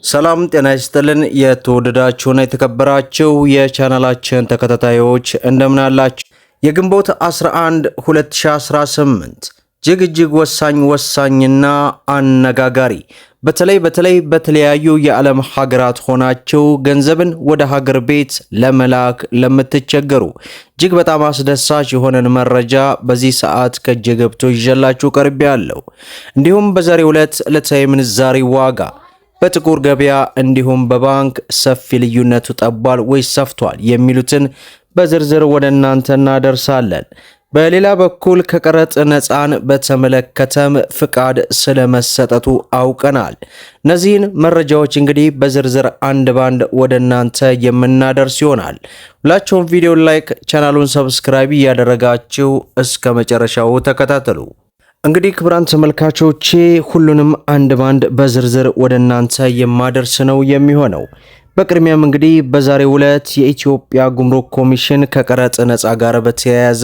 ሰላም ጤና ይስጥልን የተወደዳችሁና የተከበራችሁ የቻናላችን ተከታታዮች እንደምን አላችሁ? የግንቦት 11 2018 እጅግ ወሳኝና አነጋጋሪ በተለይ በተለያዩ የዓለም ሀገራት ሆናችሁ ገንዘብን ወደ ሀገር ቤት ለመላክ ለምትቸገሩ እጅግ በጣም አስደሳች የሆነን መረጃ በዚህ ሰዓት ከእጄ ገብቶ ይዤላችሁ ቀርቤያለሁ። እንዲሁም በዛሬው ዕለታዊ ምንዛሬ ዋጋ በጥቁር ገበያ እንዲሁም በባንክ ሰፊ ልዩነቱ ጠቧል ወይስ ሰፍቷል የሚሉትን በዝርዝር ወደ እናንተ እናደርሳለን። በሌላ በኩል ከቀረጥ ነፃን በተመለከተም ፍቃድ ስለመሰጠቱ አውቀናል። እነዚህን መረጃዎች እንግዲህ በዝርዝር አንድ ባንድ ወደ እናንተ የምናደርስ ይሆናል። ሁላችሁም ቪዲዮ ላይክ፣ ቻናሉን ሰብስክራይብ እያደረጋችሁ እስከ መጨረሻው ተከታተሉ። እንግዲህ ክቡራን ተመልካቾቼ ሁሉንም አንድ ባንድ በዝርዝር ወደ እናንተ የማደርስ ነው የሚሆነው። በቅድሚያም እንግዲህ በዛሬው ዕለት የኢትዮጵያ ጉምሩክ ኮሚሽን ከቀረጥ ነፃ ጋር በተያያዘ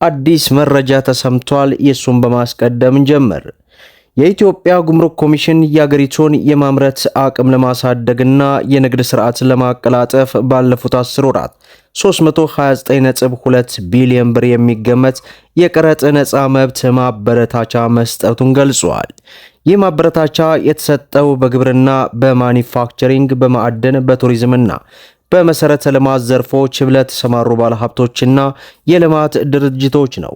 አዲስ መረጃ ተሰምቷል። የሱን በማስቀደም እንጀምር። የኢትዮጵያ ጉምሩክ ኮሚሽን የአገሪቱን የማምረት አቅም ለማሳደግና የንግድ ስርዓትን ለማቀላጠፍ ባለፉት 10 ወራት 329.2 ቢሊዮን ብር የሚገመት የቀረጥ ነፃ መብት ማበረታቻ መስጠቱን ገልጿል። ይህ ማበረታቻ የተሰጠው በግብርና፣ በማኒፋክቸሪንግ፣ በማዕድን፣ በቱሪዝምና በመሰረተ ልማት ዘርፎች ለተሰማሩ ባለሀብቶችና የልማት ድርጅቶች ነው።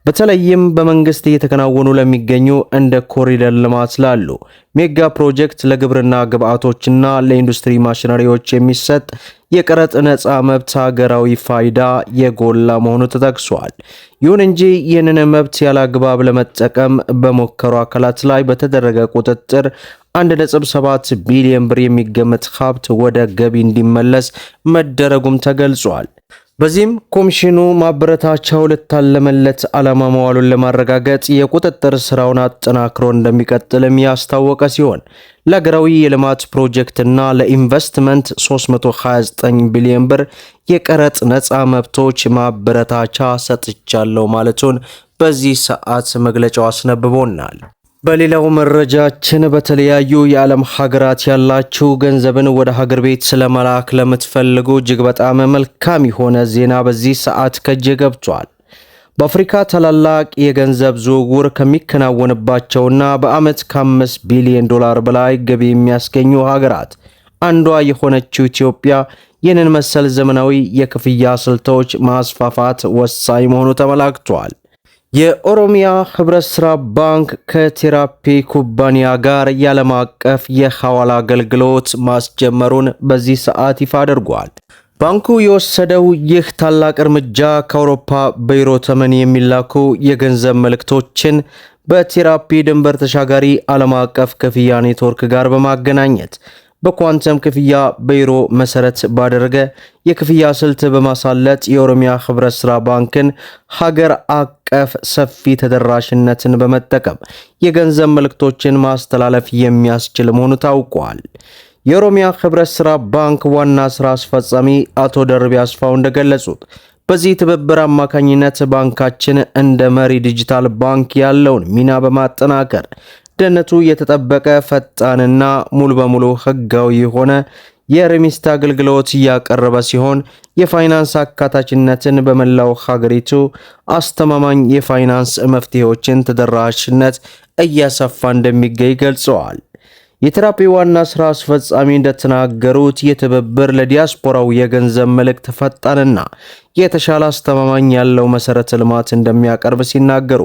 በተለይም በመንግስት እየተከናወኑ ለሚገኙ እንደ ኮሪደር ልማት ላሉ ሜጋ ፕሮጀክት፣ ለግብርና ግብዓቶችና ለኢንዱስትሪ ማሽነሪዎች የሚሰጥ የቀረጥ ነፃ መብት ሀገራዊ ፋይዳ የጎላ መሆኑ ተጠቅሷል። ይሁን እንጂ ይህንን መብት ያላግባብ ለመጠቀም በሞከሩ አካላት ላይ በተደረገ ቁጥጥር 1.7 ቢሊዮን ብር የሚገመት ሀብት ወደ ገቢ እንዲመለስ መደረጉም ተገልጿል። በዚህም ኮሚሽኑ ማበረታቻው ለታለመለት ዓላማ መዋሉን ለማረጋገጥ የቁጥጥር ስራውን አጠናክሮ እንደሚቀጥልም ያስታወቀ ሲሆን ለሀገራዊ የልማት ፕሮጀክትና ለኢንቨስትመንት 329 ቢሊዮን ብር የቀረጥ ነፃ መብቶች ማበረታቻ ሰጥቻለሁ ማለቱን በዚህ ሰዓት መግለጫው አስነብቦናል። በሌላው መረጃችን በተለያዩ የዓለም ሀገራት ያላችሁ ገንዘብን ወደ ሀገር ቤት ስለመላክ ለምትፈልጉ እጅግ በጣም መልካም የሆነ ዜና በዚህ ሰዓት ከእጄ ገብቷል። በአፍሪካ ታላላቅ የገንዘብ ዝውውር ከሚከናወንባቸውና በዓመት ከ5 ቢሊዮን ዶላር በላይ ገቢ የሚያስገኙ ሀገራት አንዷ የሆነችው ኢትዮጵያ ይህንን መሰል ዘመናዊ የክፍያ ስልቶች ማስፋፋት ወሳኝ መሆኑ ተመላክቷል። የኦሮሚያ ህብረት ሥራ ባንክ ከቴራፒ ኩባንያ ጋር የዓለም አቀፍ የሐዋላ አገልግሎት ማስጀመሩን በዚህ ሰዓት ይፋ አድርጓል። ባንኩ የወሰደው ይህ ታላቅ እርምጃ ከአውሮፓ በዩሮ ተመን የሚላኩ የገንዘብ መልእክቶችን በቴራፒ ድንበር ተሻጋሪ ዓለም አቀፍ ክፍያ ኔትወርክ ጋር በማገናኘት በኳንተም ክፍያ በዩሮ መሰረት ባደረገ የክፍያ ስልት በማሳለጥ የኦሮሚያ ህብረት ሥራ ባንክን ሀገር አቀፍ ሰፊ ተደራሽነትን በመጠቀም የገንዘብ መልእክቶችን ማስተላለፍ የሚያስችል መሆኑ ታውቋል። የኦሮሚያ ህብረት ሥራ ባንክ ዋና ስራ አስፈጻሚ አቶ ደርቤ አስፋው እንደገለጹት በዚህ ትብብር አማካኝነት ባንካችን እንደ መሪ ዲጂታል ባንክ ያለውን ሚና በማጠናከር ደህንነቱ የተጠበቀ ፈጣንና ሙሉ በሙሉ ህጋዊ የሆነ የሪሚስት አገልግሎት እያቀረበ ሲሆን የፋይናንስ አካታችነትን በመላው ሀገሪቱ አስተማማኝ የፋይናንስ መፍትሄዎችን ተደራሽነት እያሰፋ እንደሚገኝ ገልጸዋል። የቴራፒ ዋና ስራ አስፈጻሚ እንደተናገሩት የትብብር ለዲያስፖራው የገንዘብ መልእክት ፈጣንና የተሻለ አስተማማኝ ያለው መሰረተ ልማት እንደሚያቀርብ ሲናገሩ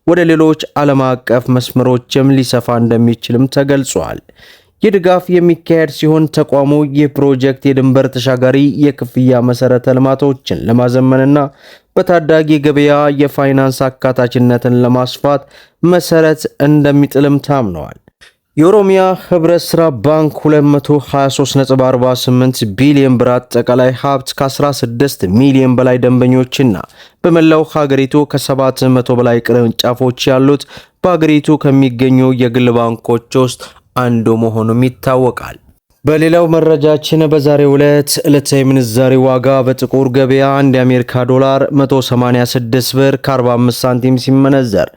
ወደ ሌሎች ዓለም አቀፍ መስመሮችም ሊሰፋ እንደሚችልም ተገልጿል። ይህ ድጋፍ የሚካሄድ ሲሆን ተቋሙ ይህ ፕሮጀክት የድንበር ተሻጋሪ የክፍያ መሰረተ ልማቶችን ለማዘመንና በታዳጊ ገበያ የፋይናንስ አካታችነትን ለማስፋት መሰረት እንደሚጥልም ታምነዋል። የኦሮሚያ ህብረት ሥራ ባንክ 223.48 ቢሊዮን ብር አጠቃላይ ሀብት ከ16 ሚሊዮን በላይ ደንበኞችና በመላው ሀገሪቱ ከ700 በላይ ቅርንጫፎች ያሉት በሀገሪቱ ከሚገኙ የግል ባንኮች ውስጥ አንዱ መሆኑም ይታወቃል። በሌላው መረጃችን በዛሬው ዕለታዊ ምንዛሬ ዋጋ በጥቁር ገበያ 1 የአሜሪካ ዶላር 186 ብር ከ45 ሳንቲም ሲመነዘር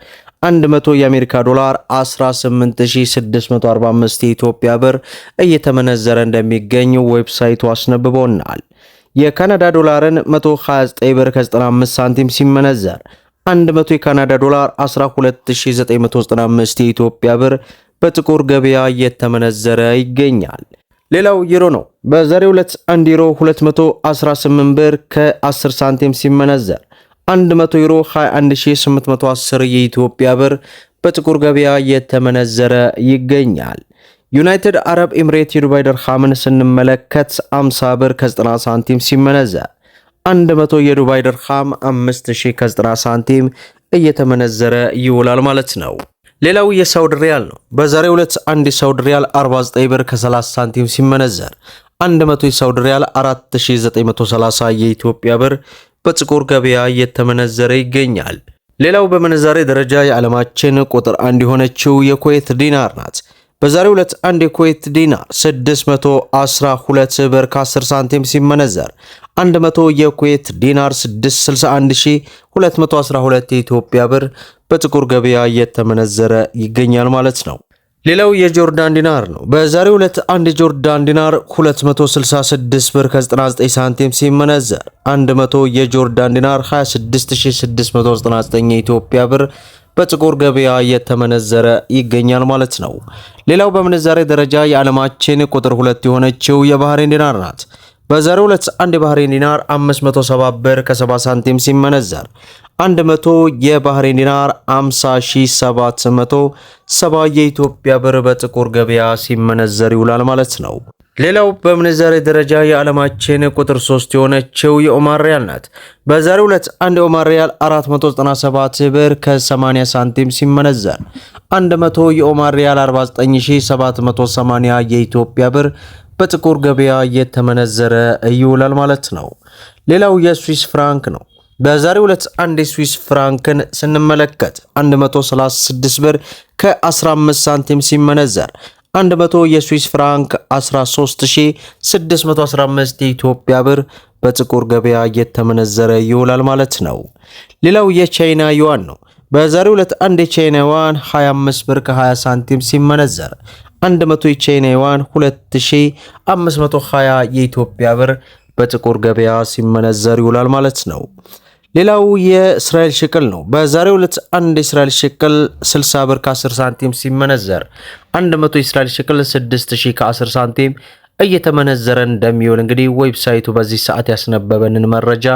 100 የአሜሪካ ዶላር 18645 የኢትዮጵያ ብር እየተመነዘረ እንደሚገኝ ዌብሳይቱ አስነብቦናል። የካናዳ ዶላርን 129 ብር ከ95 ሳንቲም ሲመነዘር 100 የካናዳ ዶላር 12995 የኢትዮጵያ ብር በጥቁር ገበያ እየተመነዘረ ይገኛል። ሌላው ዩሮ ነው። በዛሬው ዕለት 1 ዩሮ 218 ብር ከ10 ሳንቲም ሲመነዘር 100 ዩሮ 21810 የኢትዮጵያ ብር በጥቁር ገበያ እየተመነዘረ ይገኛል። ዩናይትድ አረብ ኤምሬት የዱባይ ድርሃምን ስንመለከት 50 ብር ከ90 ሳንቲም ሲመነዘር 100 የዱባይ ድርሃም 5000 ከ90 ሳንቲም እየተመነዘረ ይውላል ማለት ነው። ሌላው የሳውዲ ሪያል ነው። በዛሬው ዕለት አንድ የሳውዲ ሪያል 49 ብር ከ30 ሳንቲም ሲመነዘር 100 የሳውዲ ሪያል 4930 የኢትዮጵያ ብር በጥቁር ገበያ እየተመነዘረ ይገኛል። ሌላው በምንዛሬ ደረጃ የዓለማችን ቁጥር 1 የሆነችው የኩዌት ዲናር ናት። በዛሬው ዕለት አንድ የኩዌት ዲናር 612 ብር ከ10 ሳንቲም ሲመነዘር 100 የኩዌት ዲናር 661212 የኢትዮጵያ ብር በጥቁር ገበያ እየተመነዘረ ይገኛል ማለት ነው። ሌላው የጆርዳን ዲናር ነው። በዛሬው ዕለት አንድ የጆርዳን ዲናር 266 ብር ከ99 ሳንቲም ሲመነዘር 100 የጆርዳን ዲናር 26699 የኢትዮጵያ ብር በጥቁር ገበያ እየተመነዘረ ይገኛል ማለት ነው። ሌላው በምንዛሬ ደረጃ የዓለማችን ቁጥር 2 የሆነችው የባህሬን ዲናር ናት። በዛሬው ዕለት አንድ የባህሬን ዲናር 570 ብር ከ70 ሳንቲም ሲመነዘር 100 የባህሬን ዲናር 50770 የኢትዮጵያ ብር በጥቁር ገበያ ሲመነዘር ይውላል ማለት ነው። ሌላው በምንዛሬ ደረጃ የዓለማችን ቁጥር 3 የሆነችው የኦማር ሪያል ናት። በዛሬው ዕለት አንድ የኦማር ሪያል 497 ብር ከ80 ሳንቲም ሲመነዘር 100 የኦማር ሪያል 49780 የኢትዮጵያ ብር በጥቁር ገበያ እየተመነዘረ ይውላል ማለት ነው። ሌላው የስዊስ ፍራንክ ነው። በዛሬው ዕለት አንድ የስዊስ ፍራንክን ስንመለከት 136 ብር ከ15 ሳንቲም ሲመነዘር 100 የስዊስ ፍራንክ 13615 የኢትዮጵያ ብር በጥቁር ገበያ እየተመነዘረ ይውላል ማለት ነው። ሌላው የቻይና ዩዋን ነው። በዛሬው ዕለት አንድ የቻይና ዩዋን 25 ብር ከ20 ሳንቲም ሲመነዘር 100 የቻይና ዩዋን 2520 የኢትዮጵያ ብር በጥቁር ገበያ ሲመነዘር ይውላል ማለት ነው። ሌላው የእስራኤል ሽቅል ነው። በዛሬው ዕለት አንድ የእስራኤል ሽቅል 60 ብር ከ10 ሳንቲም ሲመነዘር 100 የእስራኤል ሽቅል 6000 ከ10 ሳንቲም እየተመነዘረ እንደሚውል እንግዲህ ዌብሳይቱ በዚህ ሰዓት ያስነበበንን መረጃ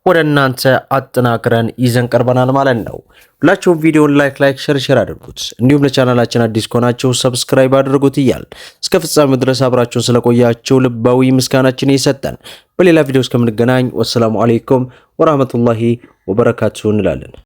ወደ እናንተ አጠናክረን ይዘን ቀርበናል ማለት ነው። ሁላችሁም ቪዲዮውን ላይክ ሼር አድርጉት። እንዲሁም ለቻናላችን አዲስ ከሆናችሁ ሰብስክራይብ አድርጉት እያል እስከ ፍጻሜው ድረስ አብራችሁን ስለቆያችሁ ልባዊ ምስጋናችን እየሰጠን በሌላ ቪዲዮ እስከምንገናኝ ወሰላሙ አለይኩም ወራህመቱላሂ ወበረካቱሁ እንላለን።